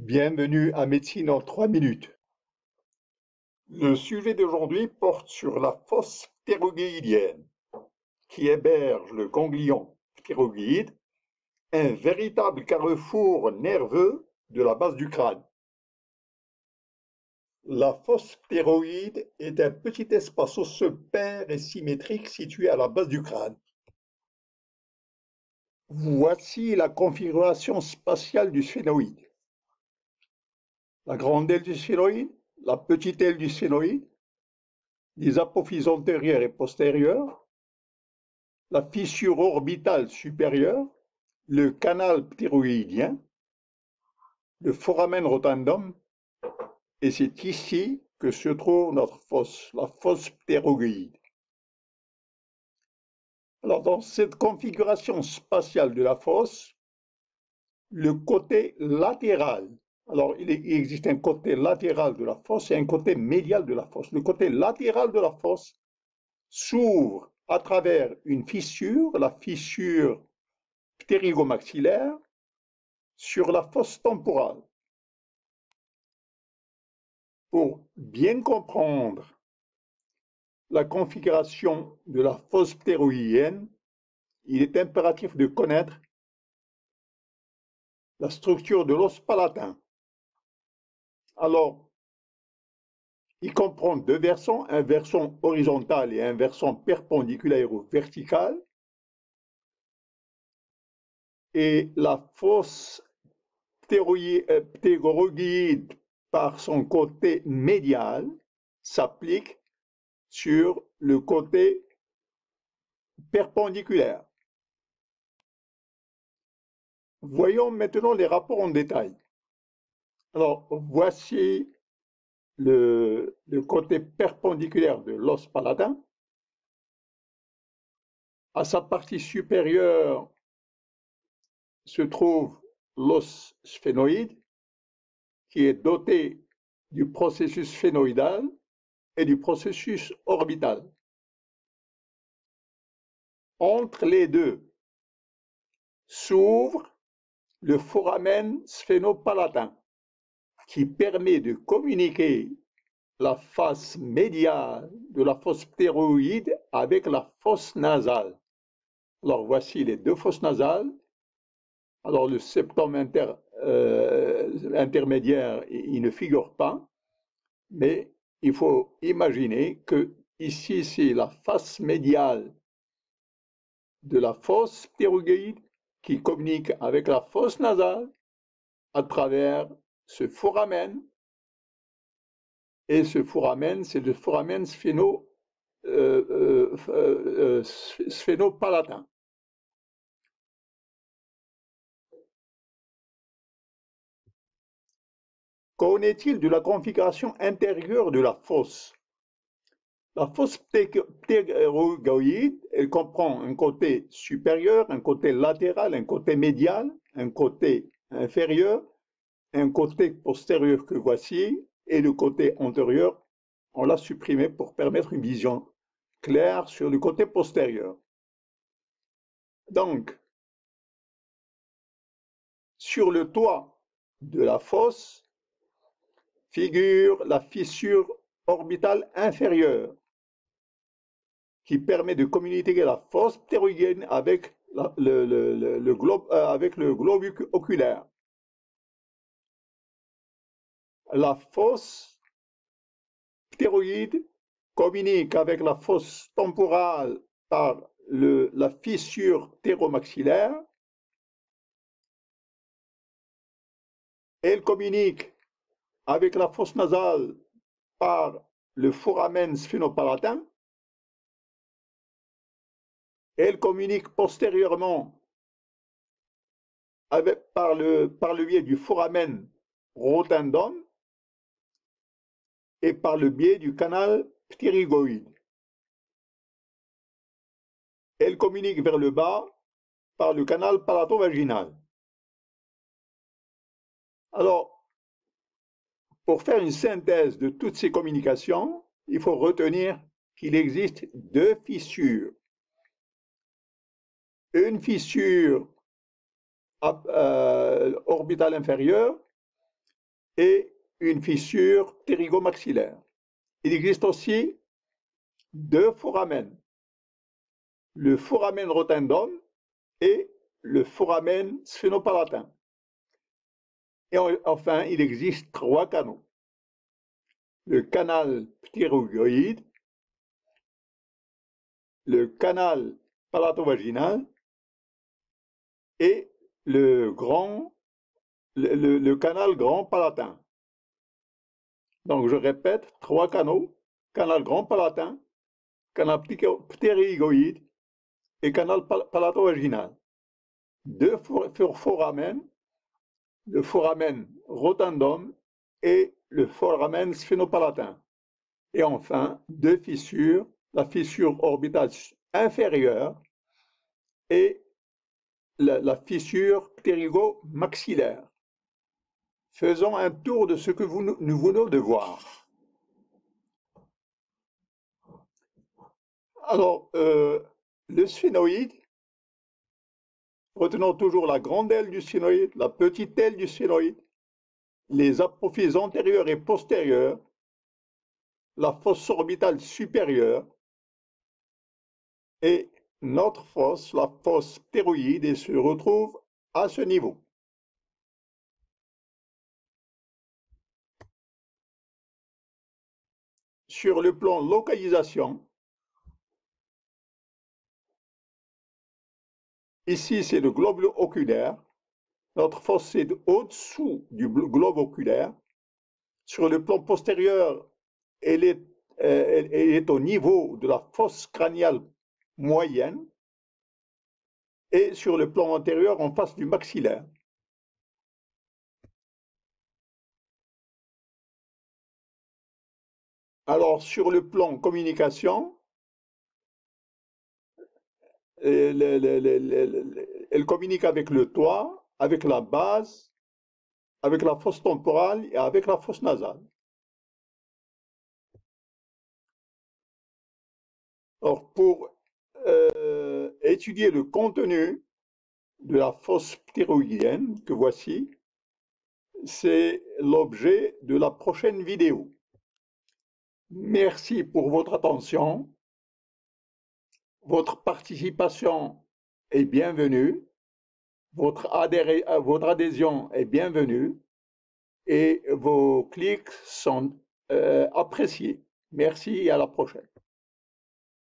Bienvenue à Médecine en 3 minutes. Le sujet d'aujourd'hui porte sur la fosse ptérygoïdienne, qui héberge le ganglion ptérygoïde, un véritable carrefour nerveux de la base du crâne. La fosse ptérygoïde est un petit espace osseux pair et symétrique situé à la base du crâne. Voici la configuration spatiale du sphénoïde. La grande aile du sphénoïde, la petite aile du sphénoïde, les apophyses antérieures et postérieures, la fissure orbitale supérieure, le canal ptérygoïdien, le foramen rotundum, et c'est ici que se trouve notre fosse, la fosse ptérygoïde. Alors, dans cette configuration spatiale de la fosse, le côté latéral, alors il existe un côté latéral de la fosse et un côté médial de la fosse. Le côté latéral de la fosse s'ouvre à travers une fissure, la fissure ptérygomaxillaire, sur la fosse temporale. Pour bien comprendre la configuration de la fosse ptérygoïdienne, il est impératif de connaître la structure de l'os palatin. Alors, il comprend deux versants, un versant horizontal et un versant perpendiculaire ou vertical. Et la fosse ptérygoïde, par son côté médial, s'applique sur le côté perpendiculaire. Voyons maintenant les rapports en détail. Alors, voici le côté perpendiculaire de l'os palatin. À sa partie supérieure se trouve l'os sphénoïde, qui est doté du processus sphénoïdal et du processus orbital. Entre les deux s'ouvre le foramen sphénopalatin, qui permet de communiquer la face médiale de la fosse ptérygoïde avec la fosse nasale. Alors voici les deux fosses nasales. Alors le septum intermédiaire, il ne figure pas, mais il faut imaginer que ici c'est la face médiale de la fosse ptérygoïde qui communique avec la fosse nasale à travers ce foramen. Et ce foramen, c'est le foramen sphénopalatin. Qu'en est-il de la configuration intérieure de la fosse? La fosse ptérygoïde, elle comprend un côté supérieur, un côté latéral, un côté médial, un côté inférieur, un côté postérieur que voici, et le côté antérieur, on l'a supprimé pour permettre une vision claire sur le côté postérieur. Donc, sur le toit de la fosse figure la fissure orbitale inférieure qui permet de communiquer la fosse ptérygoïdienne avec le globe oculaire. La fosse ptérygoïde communique avec la fosse temporale par la fissure ptéromaxillaire. Elle communique avec la fosse nasale par le foramen sphénopalatin. Elle communique postérieurement par le biais du foramen rotundum et par le biais du canal ptérygoïde. Elle communique vers le bas par le canal palato-vaginal. Alors, pour faire une synthèse de toutes ces communications, il faut retenir qu'il existe deux fissures. Une fissure orbitale inférieure et une fissure ptérygomaxillaire. Il existe aussi deux foramen, le foramen rotundum et le foramen sphénopalatin. Et enfin, il existe trois canaux. Le canal ptérygoïde, le canal palatovaginal et le canal grand palatin. Donc, je répète, trois canaux, canal grand palatin, canal ptérygoïde et canal palatovaginal. Deux foramen, le foramen rotundum et le foramen sphénopalatin. Et enfin, deux fissures, la fissure orbitale inférieure et la fissure ptérygomaxillaire. Faisons un tour de ce que nous venons de voir. Alors, le sphénoïde, retenons toujours la grande aile du sphénoïde, la petite aile du sphénoïde, les apophyses antérieures et postérieures, la fosse orbitale supérieure et notre fosse, la fosse ptérygoïde, et se retrouve à ce niveau. Sur le plan localisation, ici c'est le globe oculaire, notre fosse est au-dessous du globe oculaire. Sur le plan postérieur, elle est au niveau de la fosse crâniale moyenne et sur le plan antérieur en face du maxillaire. Alors sur le plan communication, elle communique avec le toit, avec la base, avec la fosse temporale et avec la fosse nasale. Alors pour étudier le contenu de la fosse ptérygoïdienne que voici, c'est l'objet de la prochaine vidéo. Merci pour votre attention. Votre participation est bienvenue. Votre adhésion est bienvenue. Et vos clics sont appréciés. Merci et à la prochaine.